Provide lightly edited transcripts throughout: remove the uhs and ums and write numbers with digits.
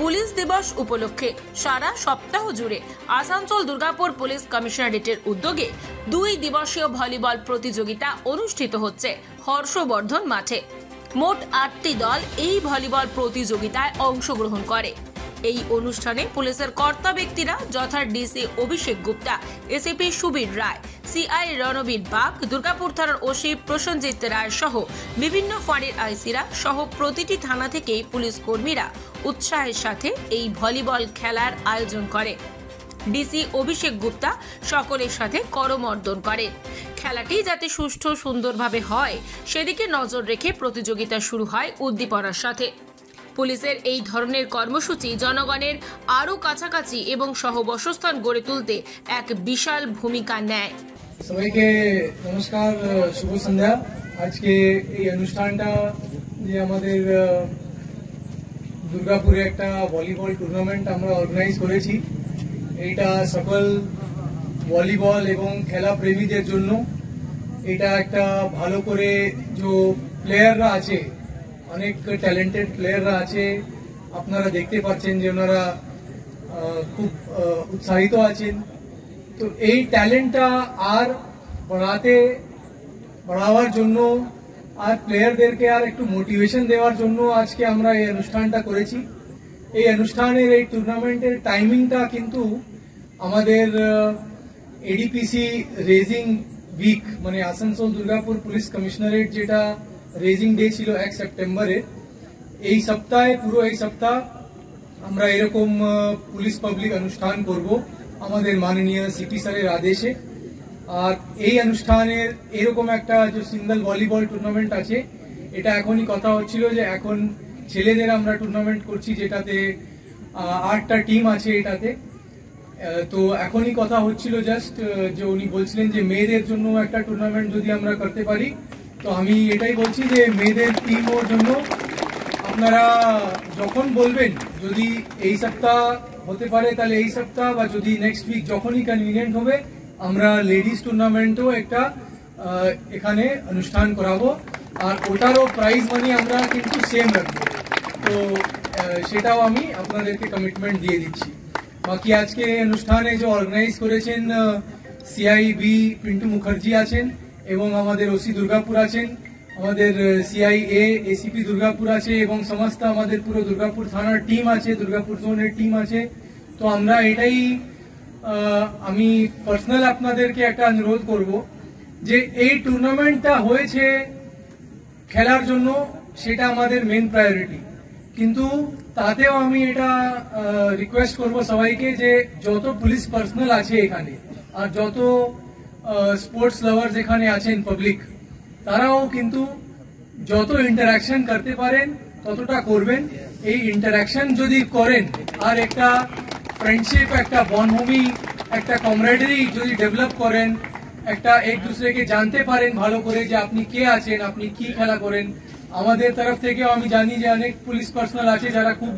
Police দিবস উপলক্ষে সারা সপ্তাহ জুড়ে আসানসোল দুর্গাপুর পুলিশ কমিশনারেটের উদ্যোগে 2 দিবসীয় ভলিবল প্রতিযোগিতা অনুষ্ঠিত হচ্ছে হর্ষবর্ধন মাঠে। মোট 8টি দল এই ভলিবল প্রতিযোগিতায় অংশগ্রহণ করে। এই অনুষ্ঠানে পুলিশের কর্তা ব্যক্তিরা যথা ডিসি অভিষেক গুপ্তা, এসিপি সুবীর রায়, সিআই রণবীর বাগ, দুর্গাপুর থানার ওসি প্রসেনজিৎ রায় সহ বিভিন্ন ফাঁড়ির আইসিরা সহ প্রতিটি থানা থেকেই পুলিশ কর্মীরা উৎসাহের সাথে এই ভলিবল খেলার আয়োজন করে। ডিসি অভিষেক গুপ্তা সকলের সাথে করমর্দন করেন। খেলাটি যাতে সুষ্ঠু সুন্দরভাবে হয় সেদিকে নজর রেখে প্রতিযোগিতা শুরু হয় উদ্দীপনার সাথে। পুলিশের এই ধরনের কর্মসূচি জনগণের আরও কাছাকাছি এবং সহবসস্থান গড়ে তুলতে এক বিশাল ভূমিকা নেয়। সবাইকে নমস্কার, শুভ সন্ধ্যা। আজকে এই অনুষ্ঠানটা যে আমাদের দুর্গাপুরে একটা ভলিবল টুর্নামেন্ট আমরা অর্গানাইজ করেছি, এইটা সকল ভলিবল এবং খেলা প্রেমীদের জন্য। এটা একটা ভালো করে যে প্লেয়াররা আছে, অনেক ট্যালেন্টেড প্লেয়াররা আছে, আপনারা দেখতে পাচ্ছেন যে ওনারা খুব উৎসাহিত আছেন। তো এই ট্যালেন্টটা আর বাড়াবার জন্য আর প্লেয়ারদেরকে আর একটু মোটিভেশন দেওয়ার জন্য আজকে আমরা এই অনুষ্ঠানটা করেছি। এই অনুষ্ঠানের এই টুর্নামেন্টের টাইমিংটা কিন্তু আমাদের এডিপিসি রেজিং উইক মানে আসানসোল দুর্গাপুর পুলিশ কমিশনারেট যেটা রেজিং ডে ছিল 1 সেপ্টেম্বরে, এই সপ্তাহে পুরো এই সপ্তাহ আমরা এরকম পুলিশ পাবলিক অনুষ্ঠান করব আমাদের মাননীয় সিপি স্যারের আদেশে। আর এই অনুষ্ঠানের এরকম একটা যে সিঙ্গেল ভলিবল টুর্নামেন্ট আছে, এটা এখনই কথা হচ্ছিল যে এখন ছেলেদের আমরা টুর্নামেন্ট করছি যেটাতে 8টা টিম আছে এটাতে। তো এখনই কথা হচ্ছিল জাস্ট যে উনি বলছিলেন যে মেয়েদের জন্য একটা টুর্নামেন্ট যদি আমরা করতে পারি। তো আমি এটাই বলছি যে মেয়েদের টিমের জন্য আপনারা যখন বলবেন, যদি এই সপ্তাহ হতে পারে তাহলে এই সপ্তাহ, বা যদি নেক্সট উইক যখনই কনভিনিয়েন্ট হবে আমরা লেডিস টুর্নামেন্টও একটা এখানে অনুষ্ঠান করাবো। আর ওটারও প্রাইজ মানি আমরা কিন্তু সেম রাখবো। তো সেটাও আমি আপনাদেরকে কমিটমেন্ট দিয়ে দিচ্ছি। বাকি আজকে অনুষ্ঠানে যে অর্গানাইজ করেছেন সিআইবি পিন্টু মুখার্জি আছেন এবং আমাদের ওসি দুর্গাপুর আছেন, আমাদের সিআইএ এসিপি দুর্গাপুর আছে এবং সমস্ত আমাদের পুরো দুর্গাপুর থানার টিম আছে, দুর্গাপুর জোনের টিম আছে। তো আমরা এটাই আমি পার্সোনাল আপনাদেরকে একটা অনুরোধ করব যে এই টুর্নামেন্টটা হয়েছে খেলার জন্য, সেটা আমাদের মেন প্রায়োরিটি, কিন্তু তাতেও আমি এটা রিকোয়েস্ট করব সবাইকে যে যত পুলিশ পার্সোনাল আছে এখানে আর যত স্পোর্টস লাভার্স এখানে আছেন পাবলিক, তারাও কিন্তু যত ইন্টারাকশন করতে পারেন ততটা করবেন। এই ইন্টারাকশন যদি করেন আর একটা ফ্রেন্ডশিপ, একটা বনভূমি, একটা কমরেডারি যদি ডেভেলপ করেন, একটা এক দুসরেকে জানতে পারেন ভালো করে যে আপনি কে আছেন, আপনি কি খেলা করেন। আমাদের তরফ থেকেও আমি জানি যে অনেক পুলিশ পার্সোনাল আছে যারা খুব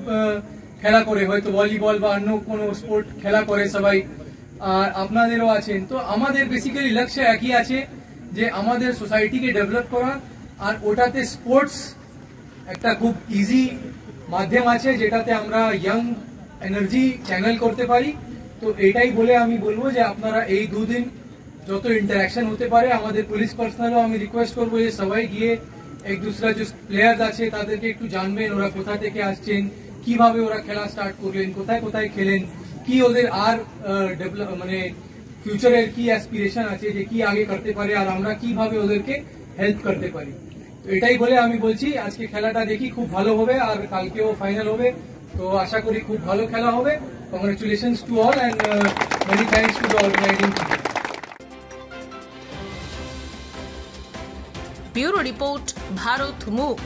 খেলা করে, হয়তো ভলিবল বা অন্য কোনো স্পোর্ট খেলা করে সবাই, আর আপনাদেরও আছেন। তো আমাদের বেসিক্যালি লক্ষ্য একই আছে যে আমাদের সোসাইটিকে ডেভেলপ করা, আর ওটাতে স্পোর্টস একটা খুব ইজি মাধ্যম আছে যেটাতে আমরা ইয়াং এনার্জি চ্যানেল করতে পারি। তো এটাই বলে আমি বলবো যে আপনারা এই 2 দিন যত ইন্টারাকশন হতে পারে, আমাদের পুলিশ পার্সোনালও আমি রিকোয়েস্ট করবো যে সবাই গিয়ে এক দুসরা যে প্লেয়ার্স আছে তাদেরকে একটু জানবেন, ওরা কোথা থেকে আসছেন, কিভাবে ওরা খেলা স্টার্ট করলেন, কোথায় কোথায় খেলেন, কি ওদের আর ডেভেলপ মানে ফিউচারের কি অ্যাসপিরেশন আছে, যে কি আগে করতে পারে আর আমরা কিভাবে ওদেরকে হেল্প করতে পারি। তো এটাই বলে আমি বলছি আজকে খেলাটা দেখি খুব ভালো হবে, আর কালকেও ফাইনাল হবে। তো আশা করি খুব ভালো খেলা হবে। Congratulations to all and many thanks to the organising team. Bureau report, Bharat মুখ।